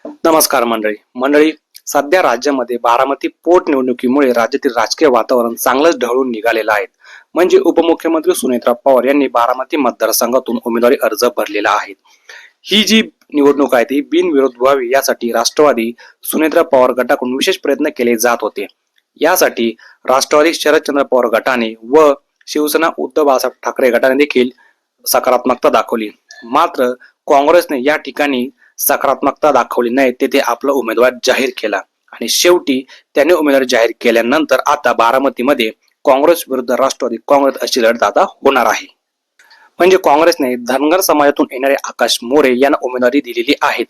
नमस्कार मंडळी सध्या राज्यामध्ये बारामती पोटनिवडणुकीमुळे राज्यातील राजकीय वातावरण चांगलंच ढवळून निघालेलं आहे. म्हणजे उपमुख्यमंत्री सुनेत्रा पवार यांनी बारामती मतदारसंघातून उमेदवारी अर्ज भरलेला आहे. ही जी निवडणूक आहे ती बिनविरोध व्हावी यासाठी राष्ट्रवादी सुनेत्रा पवार गटाकडून विशेष प्रयत्न केले जात होते. यासाठी राष्ट्रवादी शरदचंद्र पवार गटाने व शिवसेना उद्धव बाळासाहेब ठाकरे गटाने देखील सकारात्मकता दाखवली. मात्र काँग्रेसने या ठिकाणी सकारात्मकता दाखवली नाही, तेथे आपला उमेदवार जाहीर केला आणि शेवटी त्याने उमेदवार जाहीर केल्यानंतर आता बारामतीमध्ये काँग्रेस विरुद्ध राष्ट्रवादी काँग्रेस अशी लढत आता होणार आहे. म्हणजे काँग्रेसने धनगर समाजातून येणारे आकाश मोरे यांना उमेदवारी दिलेली आहे.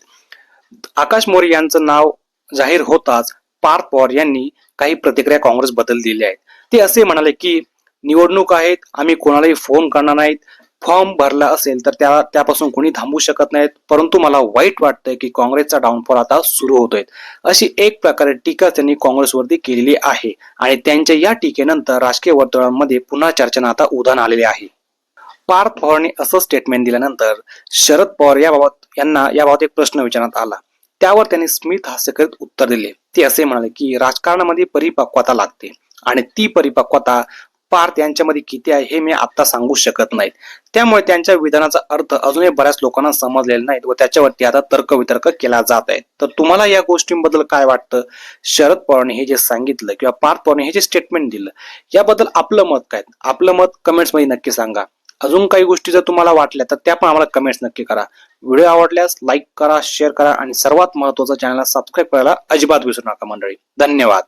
आकाश मोरे यांचं नाव जाहीर होताच पार्थ पवार यांनी काही प्रतिक्रिया काँग्रेस बद्दल दिल्या आहेत. ते असे म्हणाले की निवडणूक आहेत, आम्ही कोणालाही फोन करणार नाहीत. फॉर्म भरला असेल तर त्यापासून कोणी थांबू शकत नाहीत. परंतु मला वाईट वाटतंय की काँग्रेसचा डाऊनफॉल आता सुरू होतोय. अशी एक प्रकारे टीका त्यांनी काँग्रेसवरती केलेली आहे आणि त्यांच्या या टीकेनंतर राजकीय वर्तुळांमध्ये पुन्हा चर्चेना आता उधाण आलेले आहे. पार्थ पवारने असं स्टेटमेंट दिल्यानंतर शरद पवार याबाबत एक प्रश्न विचारण्यात आला. त्यावर त्यांनी स्मित हास्य करीत उत्तर दिले. ते असे म्हणाले की राजकारणामध्ये परिपक्वता लागते आणि ती परिपक्वता पार्थ यांच्यामध्ये किती आहे हे मी आता सांगू शकत नाही. त्यामुळे त्यांच्या विधानाचा अर्थ अजूनही बऱ्याच लोकांना समजलेला नाही व त्याच्यावरती आता तर्कवितर्क केला जात आहे. तर तुम्हाला या गोष्टींबद्दल काय वाटतं? शरद पवारने हे जे सांगितलं किंवा पार्थ पवारने हे जे स्टेटमेंट दिलं याबद्दल आपलं मत काय? आपलं मत कमेंट्स मध्ये नक्की सांगा. अजून काही गोष्टी जर तुम्हाला वाटल्या तर त्या पण आम्हाला कमेंट्स नक्की करा. व्हिडिओ आवडल्यास लाईक करा, शेअर करा आणि सर्वात महत्त्वाचं चॅनलला सबस्क्राईब करायला अजिबात विसरू नका मंडळी. धन्यवाद.